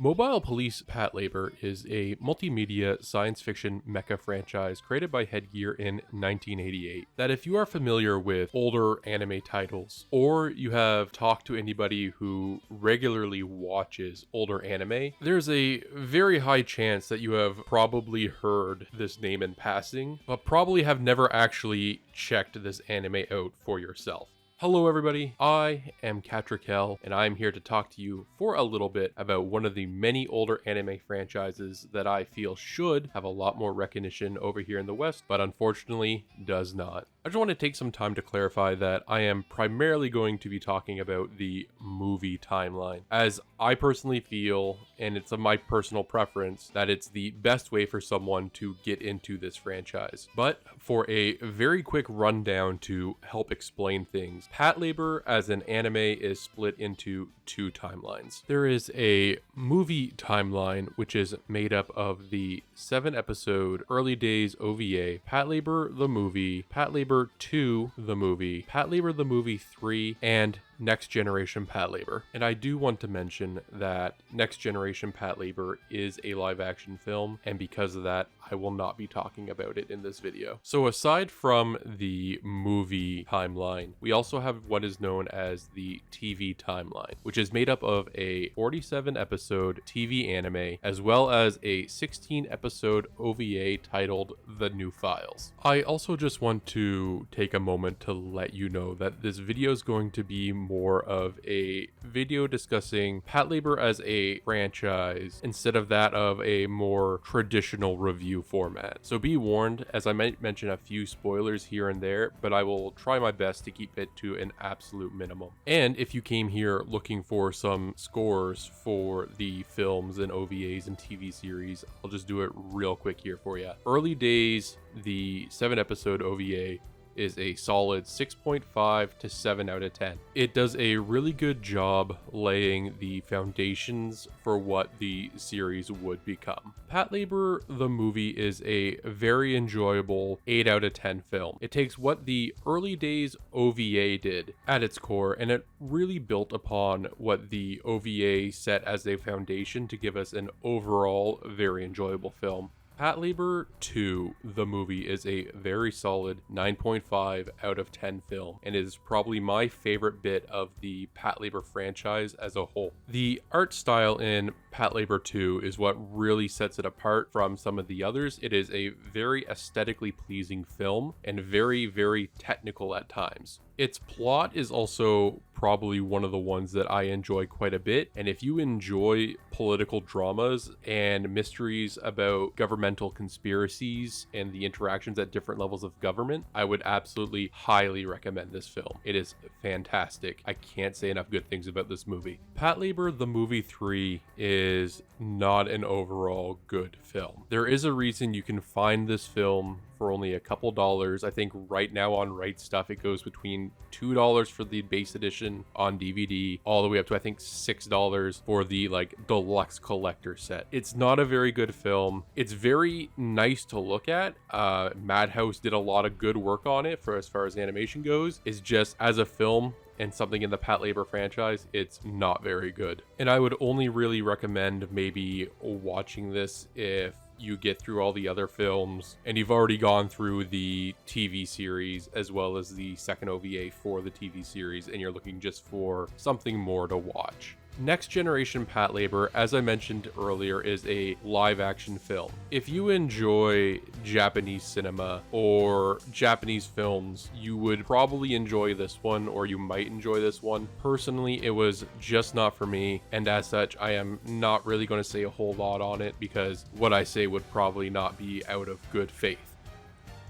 Mobile Police Patlabor is a multimedia science fiction mecha franchise created by Headgear in 1988 that if you are familiar with older anime titles, or you have talked to anybody who regularly watches older anime, there's a very high chance that you have probably heard this name in passing, but probably have never actually checked this anime out for yourself. Hello everybody, I am Catrikel, and I'm here to talk to you for a little bit about one of the many older anime franchises that I feel should have a lot more recognition over here in the West, but unfortunately does not. I just want to take some time to clarify that I am primarily going to be talking about the movie timeline, as I personally feel, and it's of my personal preference, that it's the best way for someone to get into this franchise. But for a very quick rundown to help explain things, Patlabor as an anime is split into two timelines. There is a movie timeline, which is made up of the 7-episode Early Days OVA, Patlabor the Movie, Patlabor 2 the Movie, Patlabor the Movie 3, and Next Generation Patlabor. And I do want to mention that Next Generation Patlabor is a live action film, and because of that, I will not be talking about it in this video. So aside from the movie timeline, we also have what is known as the TV timeline, which is made up of a 47-episode TV anime, as well as a 16-episode OVA titled The New Files. I also just want to take a moment to let you know that this video is going to be more of a video discussing Patlabor as a franchise instead of that of a more traditional review format. So be warned, as I might mention a few spoilers here and there, but I will try my best to keep it to an absolute minimum. And if you came here looking for some scores for the films and OVAs and TV series, I'll just do it real quick here for you. Early Days, the 7-episode OVA, is a solid 6.5 to 7 out of 10. It does a really good job laying the foundations for what the series would become. Patlabor the Movie is a very enjoyable 8 out of 10 film. It takes what the Early Days OVA did at its core, and it really built upon what the OVA set as a foundation to give us an overall very enjoyable film. Patlabor 2, the movie, is a very solid 9.5 out of 10 film, and is probably my favorite bit of the Patlabor franchise as a whole. The art style in Patlabor 2 is what really sets it apart from some of the others. It is a very aesthetically pleasing film, and very, very technical at times. Its plot is also probably one of the ones that I enjoy quite a bit, and if you enjoy political dramas and mysteries about governmental conspiracies and the interactions at different levels of government, I would absolutely highly recommend this film. It is fantastic. I can't say enough good things about this movie. Patlabor the Movie 3 is not an overall good film. There is a reason you can find this film for only a couple dollars. I think right now on Right Stuff it goes between $2 for the base edition on DVD all the way up to I think $6 for the deluxe collector set. It's not a very good film. It's very nice to look at. Madhouse did a lot of good work on it for as far as animation goes. It's just as a film and something in the Patlabor franchise, it's not very good. And I would only really recommend maybe watching this if you get through all the other films and you've already gone through the TV series as well as the second OVA for the TV series and you're looking just for something more to watch. Next Generation Patlabor, as I mentioned earlier, is a live action film. If you enjoy Japanese cinema or Japanese films, you would probably enjoy this one, or you might enjoy this one. Personally, it was just not for me, and as such, I am not really going to say a whole lot on it because what I say would probably not be out of good faith.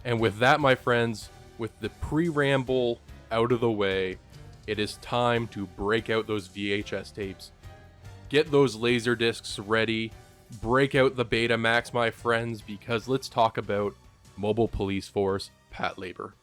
And with that, my friends, with the preamble out of the way, it is time to break out those VHS tapes. Get those laser discs ready. Break out the Betamax, my friends, because let's talk about Mobile Police Force Patlabor.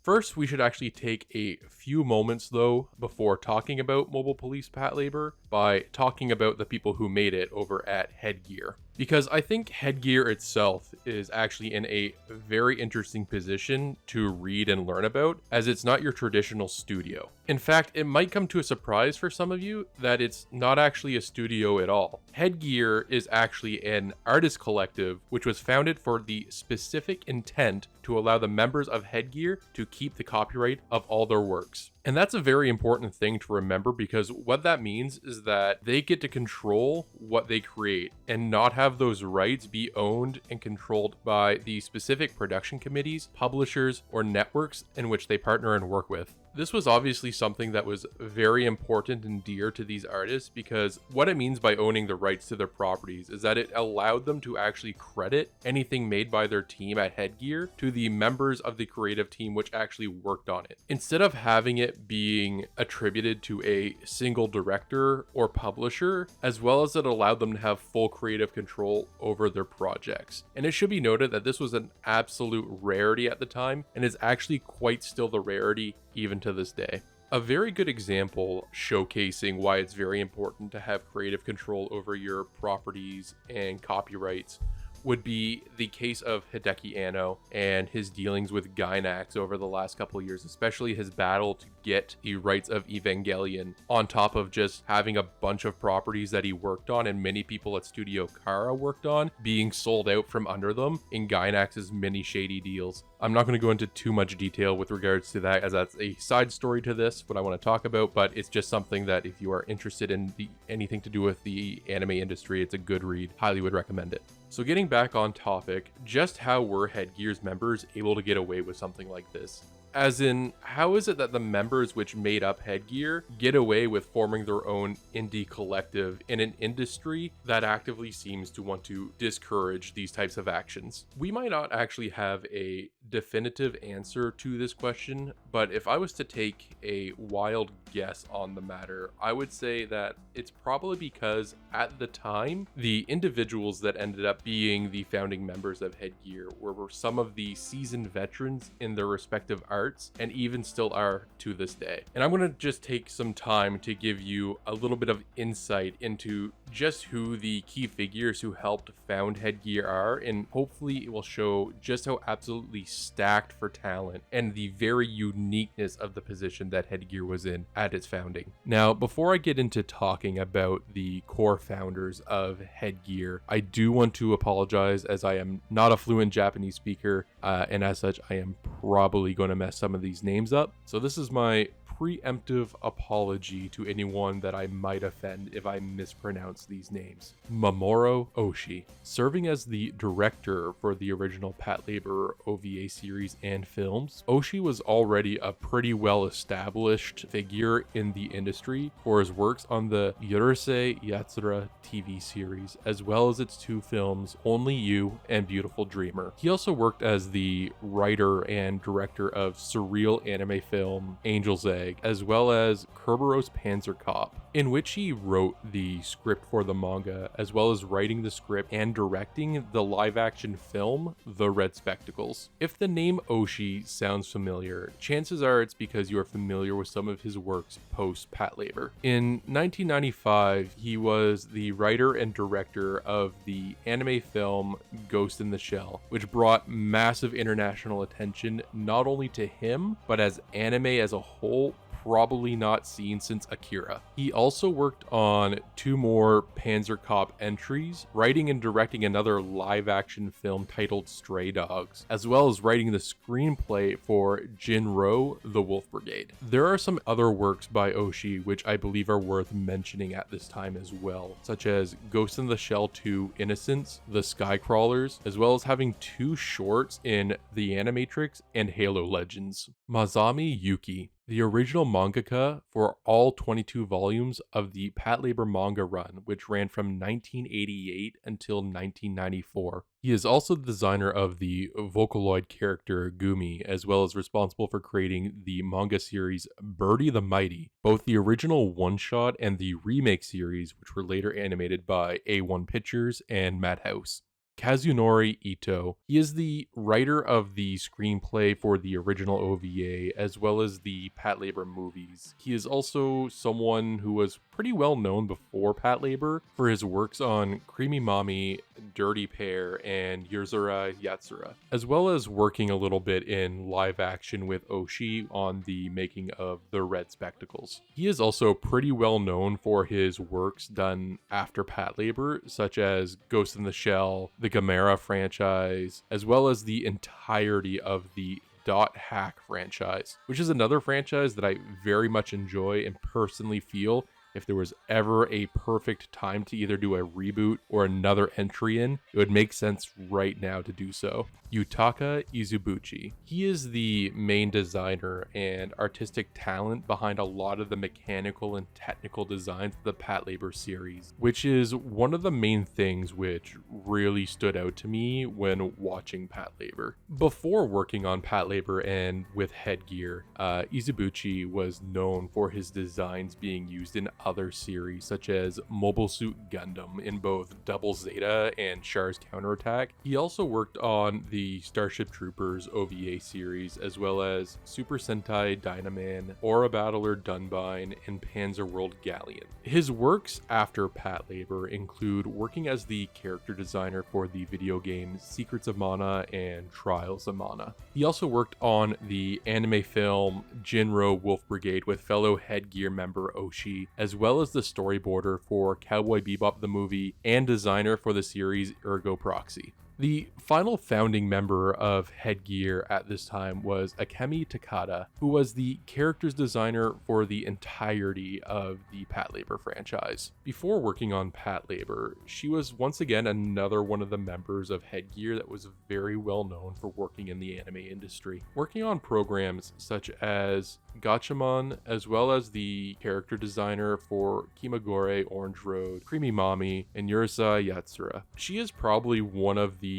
First, we should actually take a few moments, though, before talking about Mobile Police Patlabor by talking about the people who made it over at Headgear. because I think Headgear itself is actually in a very interesting position to read and learn about, as it's not your traditional studio. In fact, it might come to a surprise for some of you that it's not actually a studio at all. Headgear is actually an artist collective which was founded for the specific intent to allow the members of Headgear to keep the copyright of all their works. And that's a very important thing to remember, because what that means is that they get to control what they create and not have those rights be owned and controlled by the specific production committees, publishers, or networks in which they partner and work with. This was obviously something that was very important and dear to these artists, because what it means by owning the rights to their properties is that it allowed them to actually credit anything made by their team at Headgear to the members of the creative team which actually worked on it, instead of having it being attributed to a single director or publisher, as well as it allowed them to have full creative control over their projects. And it should be noted that this was an absolute rarity at the time, and is actually quite still the rarity even to this day. A very good example showcasing why it's very important to have creative control over your properties and copyrights would be the case of Hideki Anno and his dealings with Gainax over the last couple of years, especially his battle to get the rights of Evangelion, on top of just having a bunch of properties that he worked on and many people at Studio Kara worked on being sold out from under them in Gainax's many shady deals. I'm not going to go into too much detail with regards to that, as that's a side story to this, what I want to talk about, but it's just something that if you are interested in anything to do with the anime industry, it's a good read. Highly would recommend it. So getting back on topic, just how were Headgear's members able to get away with something like this? As in, how is it that the members which made up Headgear get away with forming their own indie collective in an industry that actively seems to want to discourage these types of actions? We might not actually have a definitive answer to this question, but if I was to take a wild guess on the matter, I would say that it's probably because at the time, the individuals that ended up being the founding members of Headgear were some of the seasoned veterans in their respective arts, and even still are to this day. And I'm going to just take some time to give you a little bit of insight into just who the key figures who helped found Headgear are, and hopefully it will show just how absolutely stacked for talent and the very uniqueness of the position that Headgear was in at its founding. Now, before I get into talking about the core founders of Headgear, I do want to apologize, as I am not a fluent Japanese speaker, and as such I am probably going to mess some of these names up. So this is my preemptive apology to anyone that I might offend if I mispronounce these names. Mamoru Oshii. Serving as the director for the original Patlabor OVA series and films, Oshii was already a pretty well established figure in the industry for his works on the Urusei Yatsura TV series, as well as its two films, Only You and Beautiful Dreamer. He also worked as the writer and director of surreal anime film Angel's Egg, as well as Kerberos Panzer Cop, in which he wrote the script for the manga, as well as writing the script and directing the live-action film The Red Spectacles. If the name Oshii sounds familiar, chances are it's because you are familiar with some of his works post-Patlabor. In 1995, he was the writer and director of the anime film Ghost in the Shell, which brought massive international attention not only to him, but as anime as a whole, probably not seen since Akira. He also worked on two more Panzer Cop entries, writing and directing another live-action film titled Stray Dogs, as well as writing the screenplay for Jinro, The Wolf Brigade. There are some other works by Oshii which I believe are worth mentioning at this time as well, such as Ghost in the Shell 2 Innocence, The Skycrawlers, as well as having two shorts in The Animatrix and Halo Legends. Masami Yuki, the original mangaka for all 22 volumes of the Patlabor manga run, which ran from 1988 until 1994. He is also the designer of the Vocaloid character Gumi, as well as responsible for creating the manga series Birdie the Mighty, both the original one-shot and the remake series, which were later animated by A1 Pictures and Madhouse. Kazunori Ito. He is the writer of the screenplay for the original OVA as well as the Patlabor movies. He is also someone who was pretty well known before Patlabor for his works on Creamy Mommy, Dirty Pair, and Yuzura Yatsura, as well as working a little bit in live action with Oshii on the making of The Red Spectacles. He is also pretty well known for his works done after Patlabor, such as Ghost in the Shell, the Gamera franchise, as well as the entirety of the Dot Hack franchise, which is another franchise that I very much enjoy and personally feel if there was ever a perfect time to either do a reboot or another entry in, it would make sense right now to do so. Yutaka Izubuchi. He is the main designer and artistic talent behind a lot of the mechanical and technical designs of the Patlabor series, which is one of the main things which really stood out to me when watching Patlabor. Before working on Patlabor and with Headgear, Izubuchi was known for his designs being used in other series such as Mobile Suit Gundam in both Double Zeta and Char's Counterattack. He also worked on the Starship Troopers OVA series, as well as Super Sentai Dynaman, Aura Battler Dunbine, and Panzerworld Galleon. His works after Patlabor include working as the character designer for the video games Secrets of Mana and Trials of Mana. He also worked on the anime film Jinro Wolf Brigade with fellow Headgear member Oshii, as well as the storyboarder for Cowboy Bebop the movie and designer for the series Ergo Proxy. The final founding member of Headgear at this time was Akemi Takada, who was the character's designer for the entirety of the Patlabor franchise. Before working on Patlabor, she was once again another one of the members of Headgear that was very well known for working in the anime industry, working on programs such as Gatchaman, as well as the character designer for Kimagure Orange Road, Creamy Mommy, and Yurisa Yatsura. She is probably one of the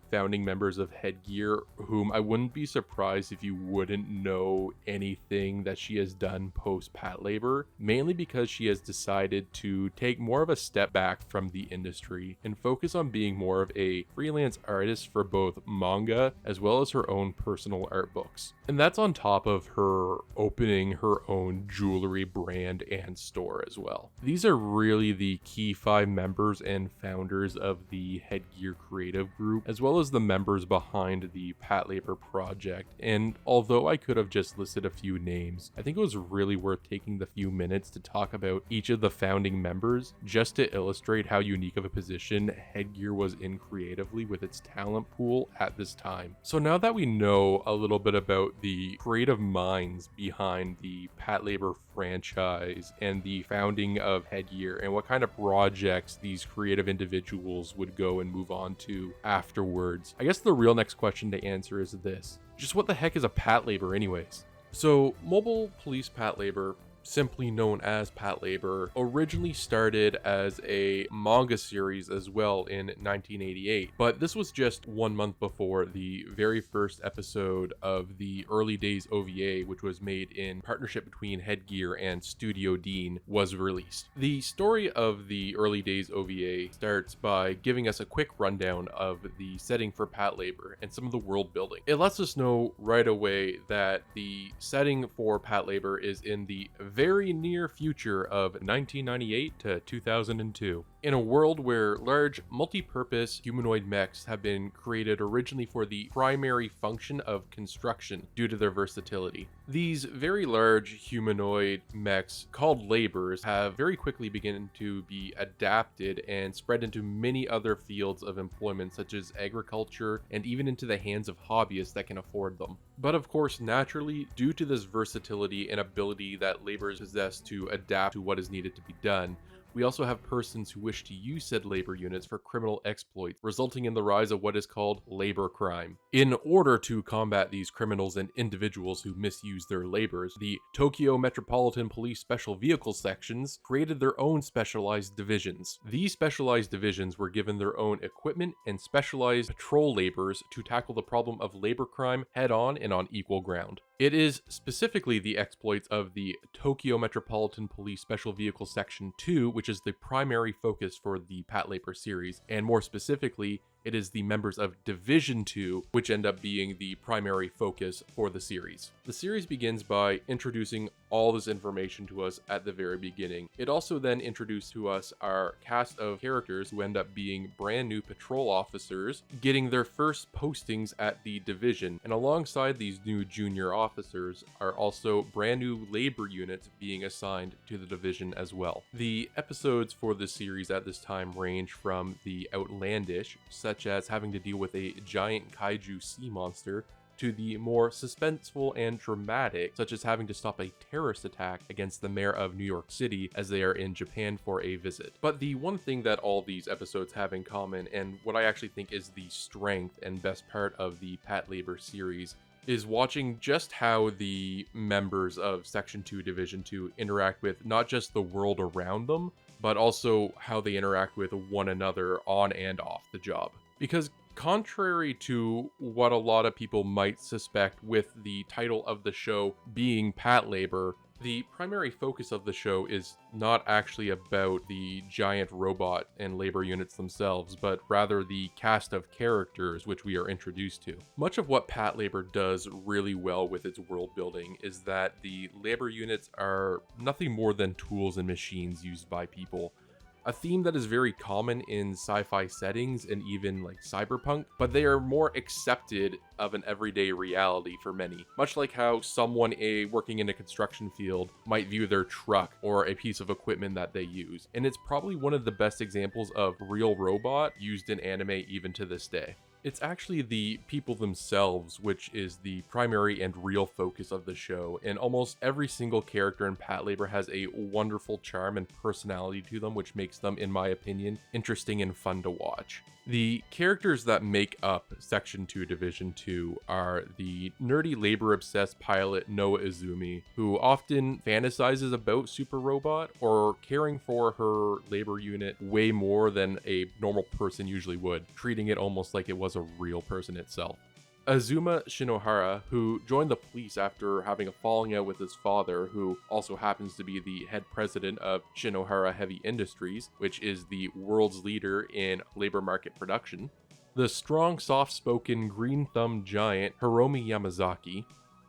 founding members of Headgear whom I wouldn't be surprised if you wouldn't know anything that she has done post Patlabor, mainly because she has decided to take more of a step back from the industry and focus on being more of a freelance artist for both manga as well as her own personal art books. And that's on top of her opening her own jewelry brand and store as well. These are really the key 5 members and founders of the Headgear creative group, as well as the members behind the Patlabor project. And although I could have just listed a few names, I think it was really worth taking the few minutes to talk about each of the founding members, just to illustrate how unique of a position Headgear was in creatively with its talent pool at this time. So now that we know a little bit about the creative minds behind the Patlabor franchise and the founding of Headgear and what kind of projects these creative individuals would go and move on to afterwards, I guess the real next question to answer is this: just what the heck is a Patlabor anyways? So Mobile Police Patlabor, simply known as Patlabor, originally started as a manga series as well in 1988, but this was just 1 month before the very first episode of the Early Days OVA, which was made in partnership between Headgear and Studio Dean, was released. The story of the Early Days OVA starts by giving us a quick rundown of the setting for Patlabor and some of the world building. It lets us know right away that the setting for Patlabor is in the very near future of 1998 to 2002, in a world where large multi-purpose humanoid mechs have been created originally for the primary function of construction due to their versatility. These very large humanoid mechs, called labors, have very quickly begun to be adapted and spread into many other fields of employment such as agriculture and even into the hands of hobbyists that can afford them. But of course, naturally, due to this versatility and ability that labors possess to adapt to what is needed to be done, we also have persons who wish to use said labor units for criminal exploits, resulting in the rise of what is called labor crime. In order to combat these criminals and individuals who misuse their labors, the Tokyo Metropolitan Police Special Vehicle Sections created their own specialized divisions. These specialized divisions were given their own equipment and specialized patrol labors to tackle the problem of labor crime head-on and on equal ground. It is specifically the exploits of the Tokyo Metropolitan Police Special Vehicle Section 2, which is the primary focus for the Patlabor series, and more specifically, It is the members of Division 2, which end up being the primary focus for the series. The series begins by introducing all this information to us at the very beginning. It also then introduced to us our cast of characters who end up being brand new patrol officers getting their first postings at the division, and alongside these new junior officers are also brand new labor units being assigned to the division as well. The episodes for this series at this time range from the outlandish, such as having to deal with a giant kaiju sea monster, to the more suspenseful and dramatic, such as having to stop a terrorist attack against the mayor of New York City as they are in Japan for a visit. But the one thing that all these episodes have in common, and what I actually think is the strength and best part of the Patlabor series, is watching just how the members of Section 2 Division 2 interact with not just the world around them, but also how they interact with one another on and off the job. Because contrary to what a lot of people might suspect with the title of the show being Patlabor, the primary focus of the show is not actually about the giant robot and labor units themselves, but rather the cast of characters which we are introduced to. Much of what Patlabor does really well with its world building is that the labor units are nothing more than tools and machines used by people. A theme that is very common in sci-fi settings and even like cyberpunk, but they are more accepted of an everyday reality for many. Much like how someone working in a construction field might view their truck or a piece of equipment that they use. And it's probably one of the best examples of real robot used in anime even to this day. It's actually the people themselves which is the primary and real focus of the show, and almost every single character in Patlabor has a wonderful charm and personality to them which makes them, in my opinion, interesting and fun to watch. The characters that make up Section 2 Division 2 are the nerdy labor-obsessed pilot Noa Izumi, who often fantasizes about Super Robot or caring for her labor unit way more than a normal person usually would, treating it almost like it was a real person itself. Azuma Shinohara, who joined the police after having a falling out with his father, who also happens to be the head president of Shinohara Heavy Industries, which is the world's leader in labor market production. The strong, soft-spoken, green-thumbed giant Hiromi Yamazaki.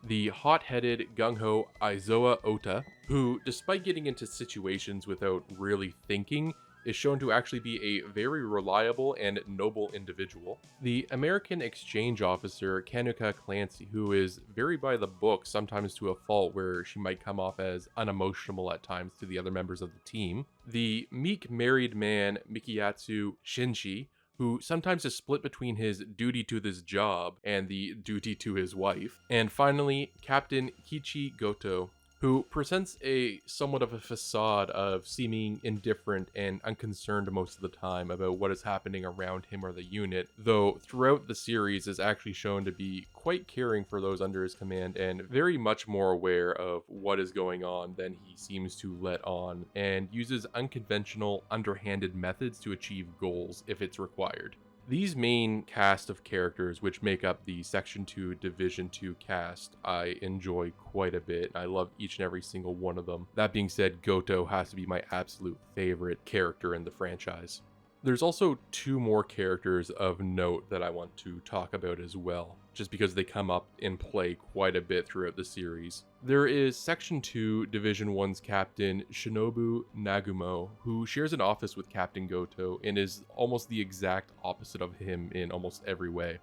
The hot-headed, gung-ho Aizoa Ota, who, despite getting into situations without really thinking, is shown to actually be a very reliable and noble individual. The American exchange officer Kanuka Clancy, who is very by the book, sometimes to a fault where she might come off as unemotional at times to the other members of the team. The meek married man Mikiyatsu Shinji, who sometimes is split between his duty to this job and the duty to his wife. And finally, Captain Kichi Goto, who presents a somewhat of a facade of seeming indifferent and unconcerned most of the time about what is happening around him or the unit, though throughout the series is actually shown to be quite caring for those under his command and very much more aware of what is going on than he seems to let on, and uses unconventional, underhanded methods to achieve goals if it's required. These main cast of characters, which make up the Section 2 Division 2 cast, I enjoy quite a bit. I love each and every single one of them. That being said, Goto has to be my absolute favorite character in the franchise. There's also two more characters of note that I want to talk about as well, just because they come up in play quite a bit throughout the series. There is Section 2 Division 1's Captain Shinobu Nagumo, who shares an office with Captain Goto and is almost the exact opposite of him in almost every way.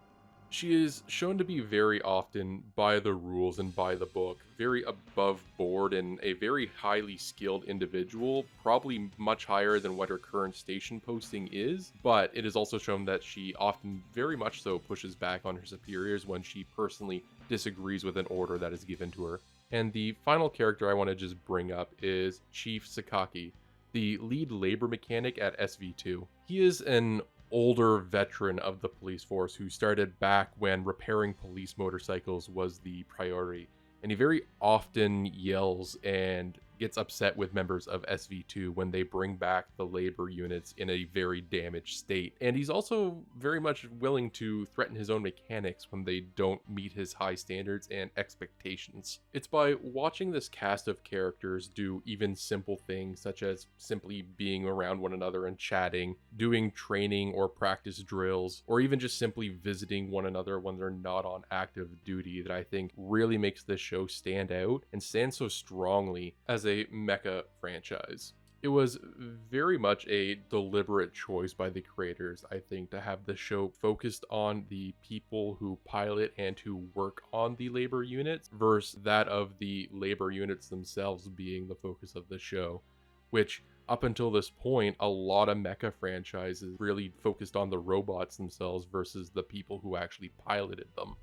She is shown to be very often by the rules and by the book, very above board and a very highly skilled individual, probably much higher than what her current station posting is, but it is also shown that she often very much so pushes back on her superiors when she personally disagrees with an order that is given to her. And the final character I want to just bring up is Chief Sakaki, the lead labor mechanic at SV2. He is an older veteran of the police force who started back when repairing police motorcycles was the priority, and he very often yells and gets upset with members of SV2 when they bring back the labor units in a very damaged state. And he's also very much willing to threaten his own mechanics when they don't meet his high standards and expectations. It's by watching this cast of characters do even simple things such as simply being around one another and chatting, doing training or practice drills, or even just simply visiting one another when they're not on active duty that I think really makes this show stand out and stand so strongly as a mecha franchise. It was very much a deliberate choice by the creators, I think, to have the show focused on the people who pilot and who work on the labor units versus that of the labor units themselves being the focus of the show, which up until this point, a lot of mecha franchises really focused on the robots themselves versus the people who actually piloted them.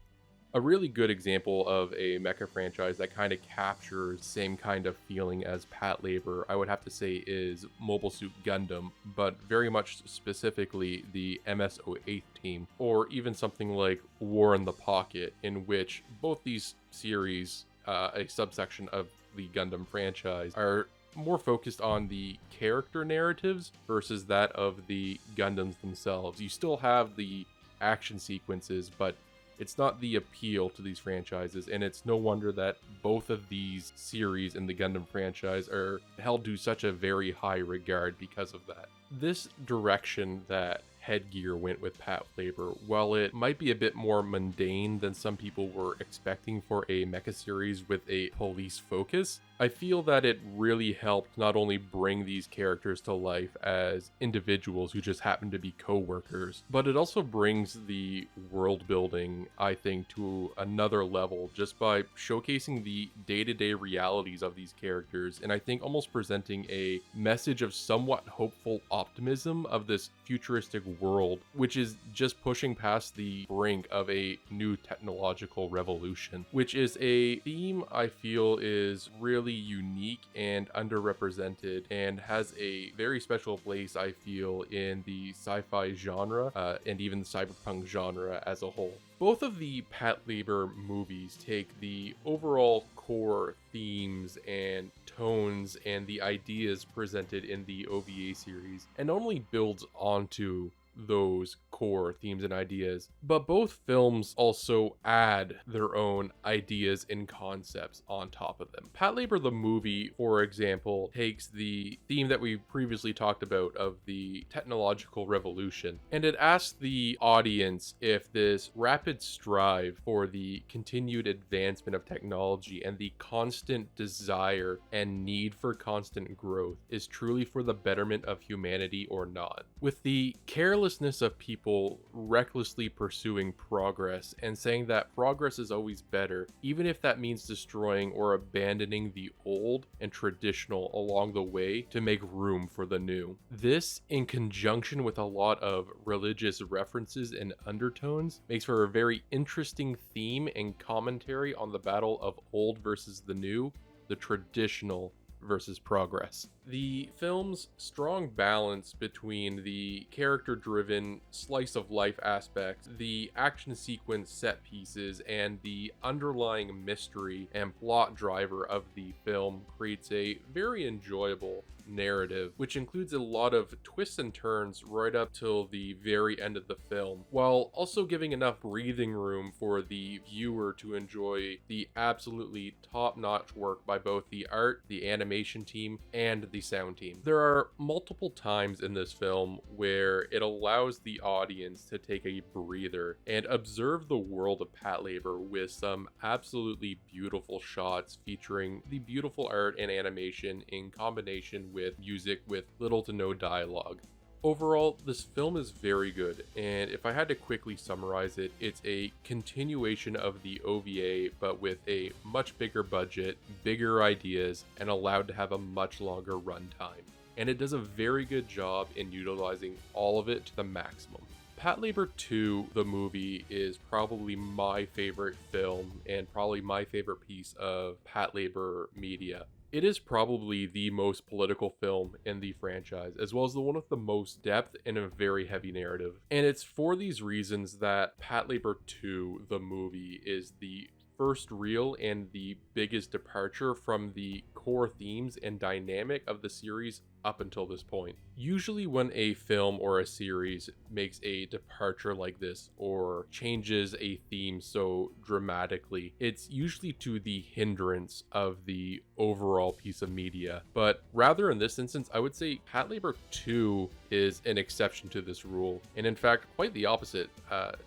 A really good example of a mecha franchise that kind of captures the same kind of feeling as Patlabor, I would have to say, is Mobile Suit Gundam, but very much specifically the MS-08 team, or even something like War in the Pocket, in which both these series, a subsection of the Gundam franchise, are more focused on the character narratives versus that of the Gundams themselves. You still have the action sequences, but it's not the appeal to these franchises, and it's no wonder that both of these series in the Gundam franchise are held to such a very high regard because of that. This direction that Headgear went with Patlabor, while it might be a bit more mundane than some people were expecting for a mecha series with a police focus, I feel that it really helped not only bring these characters to life as individuals who just happen to be co-workers, but it also brings the world building, I think, to another level just by showcasing the day-to-day realities of these characters, and I think almost presenting a message of somewhat hopeful optimism of this futuristic world, which is just pushing past the brink of a new technological revolution, which is a theme I feel is really unique and underrepresented and has a very special place, I feel, in the sci-fi genre and even the cyberpunk genre as a whole. Both of the Patlabor movies take the overall core themes and tones and the ideas presented in the OVA series and not only builds onto those core themes and ideas, but both films also add their own ideas and concepts on top of them. Patlabor the movie, for example, takes the theme that we previously talked about of the technological revolution, and it asks the audience if this rapid strive for the continued advancement of technology and the constant desire and need for constant growth is truly for the betterment of humanity or not. With the carelessness of people recklessly pursuing progress and saying that progress is always better, even if that means destroying or abandoning the old and traditional along the way to make room for the new. This, in conjunction with a lot of religious references and undertones, makes for a very interesting theme and commentary on the battle of old versus the new, the traditional versus progress. The film's strong balance between the character-driven slice-of-life aspects, the action sequence set pieces, and the underlying mystery and plot driver of the film creates a very enjoyable narrative, which includes a lot of twists and turns right up till the very end of the film, while also giving enough breathing room for the viewer to enjoy the absolutely top-notch work by both the art, the animation team, and the sound team. There are multiple times in this film where it allows the audience to take a breather and observe the world of Patlabor with some absolutely beautiful shots featuring the beautiful art and animation in combination with music with little to no dialogue. Overall, this film is very good, and if I had to quickly summarize it, it's a continuation of the OVA, but with a much bigger budget, bigger ideas, and allowed to have a much longer runtime. And it does a very good job in utilizing all of it to the maximum. Patlabor 2, the movie, is probably my favorite film and probably my favorite piece of Patlabor media. It is probably the most political film in the franchise, as well as the one with the most depth and a very heavy narrative. And it's for these reasons that Patlabor 2, the movie, is the first real and the biggest departure from the core themes and dynamic of the series up until this point. Usually when a film or a series makes a departure like this or changes a theme so dramatically, it's usually to the hindrance of the overall piece of media. But rather in this instance, I would say Patlabor 2 is an exception to this rule, and in fact quite the opposite.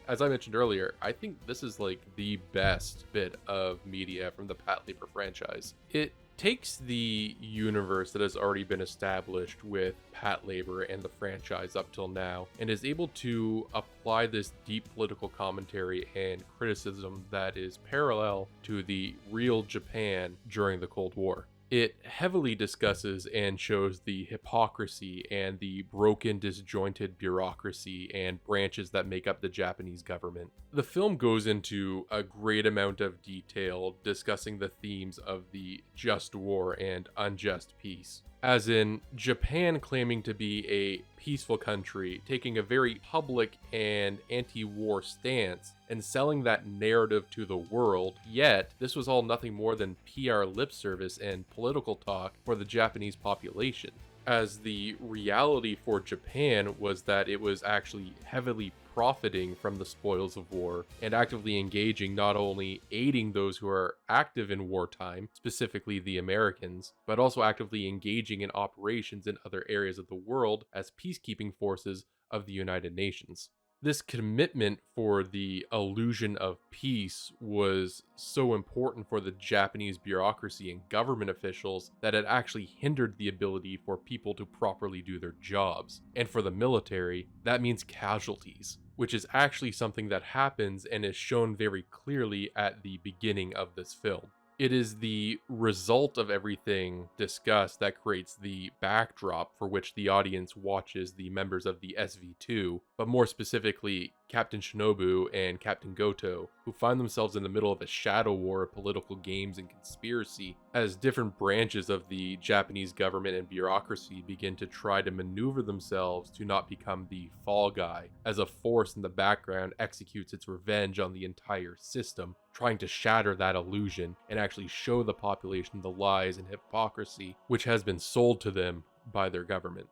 As I mentioned earlier, I think this is like the best bit of media from the Patlabor franchise. It takes the universe that has already been established with Patlabor and the franchise up till now, and is able to apply this deep political commentary and criticism that is parallel to the real Japan during the Cold War. It heavily discusses and shows the hypocrisy and the broken, disjointed bureaucracy and branches that make up the Japanese government. The film goes into a great amount of detail discussing the themes of the just war and unjust peace. As in, Japan claiming to be a peaceful country, taking a very public and anti-war stance, and selling that narrative to the world, yet this was all nothing more than PR lip service and political talk for the Japanese population. As the reality for Japan was that it was actually heavily profiting from the spoils of war and actively engaging, not only aiding those who are active in wartime, specifically the Americans, but also actively engaging in operations in other areas of the world as peacekeeping forces of the United Nations. This commitment for the illusion of peace was so important for the Japanese bureaucracy and government officials that it actually hindered the ability for people to properly do their jobs. And for the military, that means casualties, which is actually something that happens and is shown very clearly at the beginning of this film. It is the result of everything discussed that creates the backdrop for which the audience watches the members of the SV2, but more specifically, Captain Shinobu and Captain Goto, who find themselves in the middle of a shadow war of political games and conspiracy, as different branches of the Japanese government and bureaucracy begin to try to maneuver themselves to not become the fall guy, as a force in the background executes its revenge on the entire system, trying to shatter that illusion and actually show the population the lies and hypocrisy which has been sold to them by their government.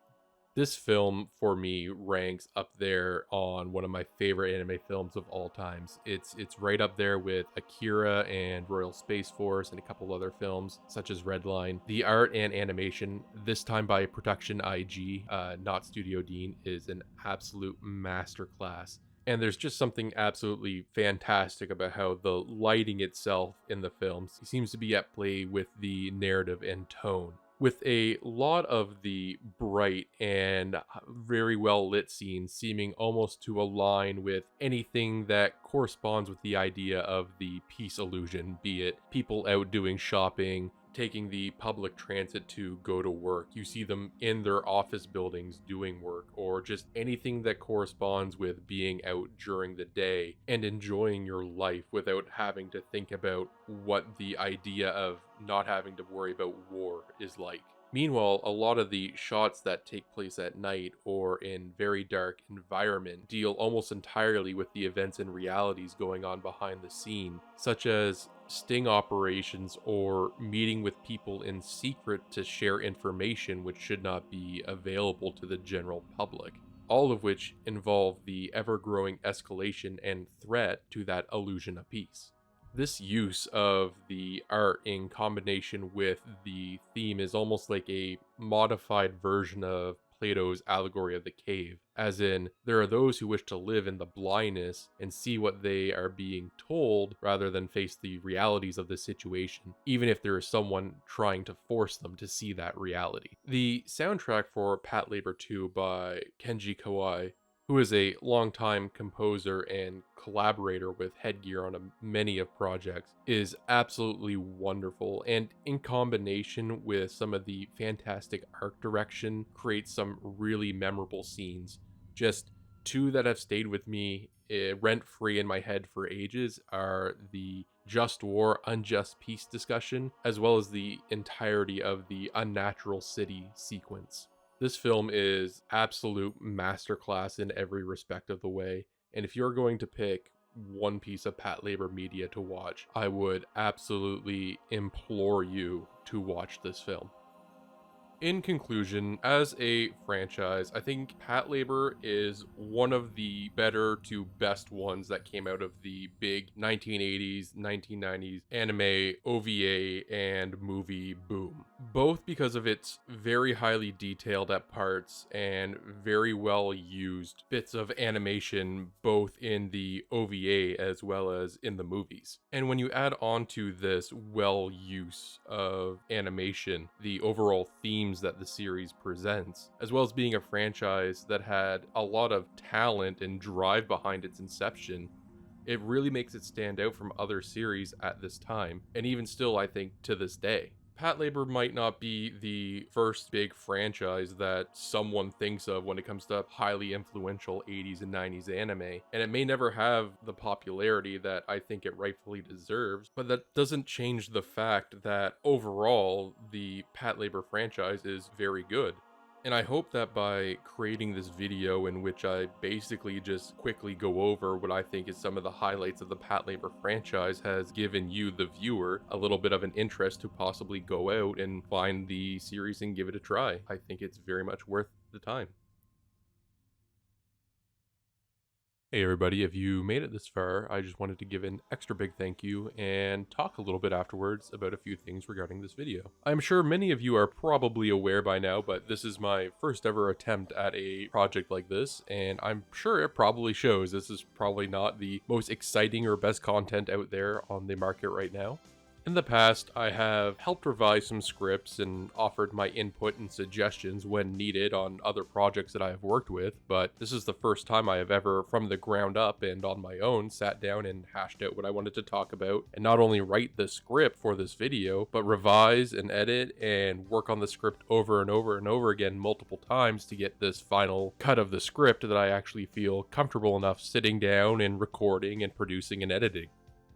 This film, for me, ranks up there on one of my favorite anime films of all times. It's right up there with Akira and Royal Space Force and a couple other films, such as Redline. The art and animation, this time by Production IG, not Studio Dean, is an absolute masterclass. And there's just something absolutely fantastic about how the lighting itself in the film seems to be at play with the narrative and tone. With a lot of the bright and very well lit scenes seeming almost to align with anything that corresponds with the idea of the peace illusion, be it people out doing shopping, taking the public transit to go to work. You see them in their office buildings doing work, or just anything that corresponds with being out during the day and enjoying your life without having to think about what the idea of not having to worry about war is like. Meanwhile, a lot of the shots that take place at night or in very dark environment deal almost entirely with the events and realities going on behind the scene, such as sting operations or meeting with people in secret to share information which should not be available to the general public, all of which involve the ever-growing escalation and threat to that illusion of peace. This use of the art in combination with the theme is almost like a modified version of Plato's allegory of the cave, as in, there are those who wish to live in the blindness and see what they are being told rather than face the realities of the situation, even if there is someone trying to force them to see that reality. The soundtrack for Patlabor 2 by Kenji Kawai, who is a longtime composer and collaborator with Headgear on many of projects, is absolutely wonderful, and in combination with some of the fantastic art direction, creates some really memorable scenes. Just two that have stayed with me rent-free in my head for ages are the just war, unjust peace discussion, as well as the entirety of the unnatural city sequence. This film is absolute masterclass in every respect of the way, and if you're going to pick one piece of Patlabor media to watch, I would absolutely implore you to watch this film. In conclusion, as a franchise, I think Patlabor is one of the better to best ones that came out of the big 1980s, 1990s anime, OVA, and movie boom. Both because of its very highly detailed at parts and very well used bits of animation, both in the OVA as well as in the movies. And when you add on to this well use of animation, the overall theme that the series presents, as well as being a franchise that had a lot of talent and drive behind its inception, it really makes it stand out from other series at this time, and even still, I think, to this day. Patlabor might not be the first big franchise that someone thinks of when it comes to highly influential 80s and 90s anime, and it may never have the popularity that I think it rightfully deserves, but that doesn't change the fact that overall, the Patlabor franchise is very good. And I hope that by creating this video in which I basically just quickly go over what I think is some of the highlights of the Patlabor franchise has given you, the viewer, a little bit of an interest to possibly go out and find the series and give it a try. I think it's very much worth the time. Hey everybody, if you made it this far, I just wanted to give an extra big thank you and talk a little bit afterwards about a few things regarding this video. I'm sure many of you are probably aware by now, but this is my first ever attempt at a project like this, and I'm sure it probably shows. This is probably not the most exciting or best content out there on the market right now. In the past, I have helped revise some scripts and offered my input and suggestions when needed on other projects that I have worked with, but this is the first time I have ever, from the ground up and on my own, sat down and hashed out what I wanted to talk about, and not only write the script for this video, but revise and edit and work on the script over and over and over again multiple times to get this final cut of the script that I actually feel comfortable enough sitting down and recording and producing and editing.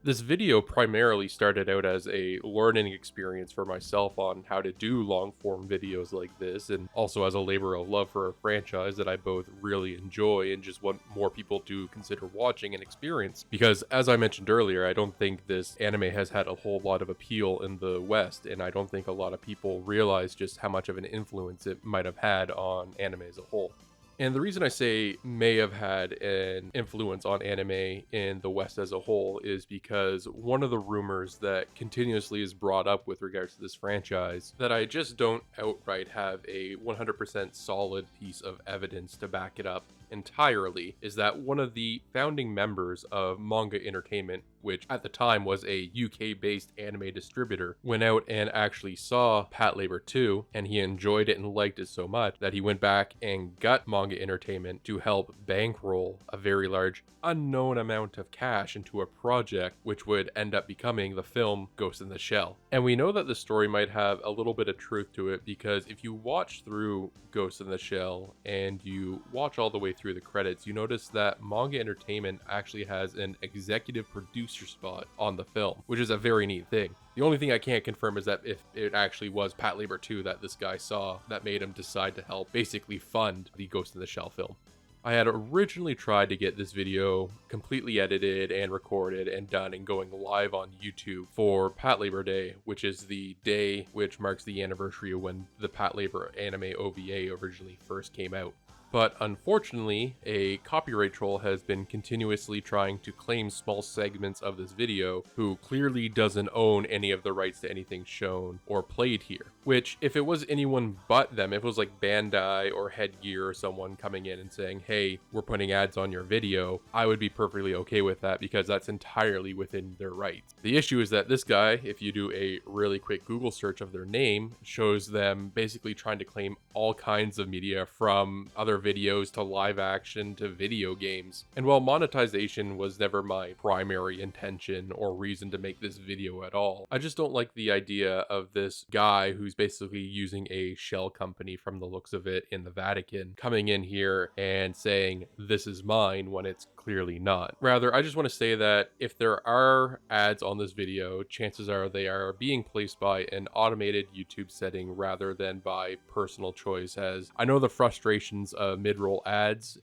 This video primarily started out as a learning experience for myself on how to do long-form videos like this, and also as a labor of love for a franchise that I both really enjoy and just want more people to consider watching and experience. Because as I mentioned earlier, I don't think this anime has had a whole lot of appeal in the West, and I don't think a lot of people realize just how much of an influence it might have had on anime as a whole. And the reason I say may have had an influence on anime in the West as a whole is because one of the rumors that continuously is brought up with regards to this franchise that I just don't outright have a 100% solid piece of evidence to back it up entirely is that one of the founding members of Manga Entertainment, which at the time was a UK-based anime distributor, went out and actually saw Patlabor 2, and he enjoyed it and liked it so much that he went back and got Manga Entertainment to help bankroll a very large unknown amount of cash into a project which would end up becoming the film Ghost in the Shell. And we know that the story might have a little bit of truth to it because if you watch through Ghost in the Shell and you watch all the way through the credits, you notice that Manga Entertainment actually has an executive producer spot on the film, which is a very neat thing. The only thing I can't confirm is that if it actually was Patlabor 2 that this guy saw that made him decide to help basically fund the Ghost in the Shell film. I had originally tried to get this video completely edited and recorded and done and going live on YouTube for Patlabor Day, which is the day which marks the anniversary of when the Patlabor anime OVA originally first came out. But unfortunately, a copyright troll has been continuously trying to claim small segments of this video who clearly doesn't own any of the rights to anything shown or played here. Which, if it was anyone but them, if it was like Bandai or Headgear or someone coming in and saying, hey, we're putting ads on your video, I would be perfectly okay with that because that's entirely within their rights. The issue is that this guy, if you do a really quick Google search of their name, shows them basically trying to claim all kinds of media from other videos to live action to video games. And while monetization was never my primary intention or reason to make this video at all, I just don't like the idea of this guy who's basically using a shell company from the looks of it in the Vatican coming in here and saying this is mine when it's clearly not. Rather, I just want to say that if there are ads on this video, chances are they are being placed by an automated YouTube setting rather than by personal choice, as I know the frustrations of mid-roll ads,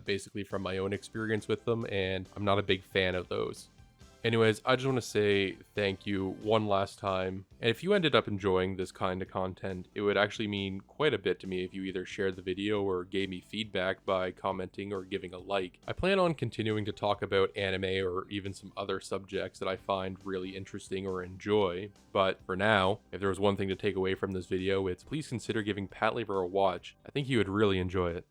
basically from my own experience with them, and I'm not a big fan of those. Anyways, I just want to say thank you one last time. And if you ended up enjoying this kind of content, it would actually mean quite a bit to me if you either shared the video or gave me feedback by commenting or giving a like. I plan on continuing to talk about anime or even some other subjects that I find really interesting or enjoy. But for now, if there was one thing to take away from this video, it's please consider giving Patlabor a watch. I think you would really enjoy it.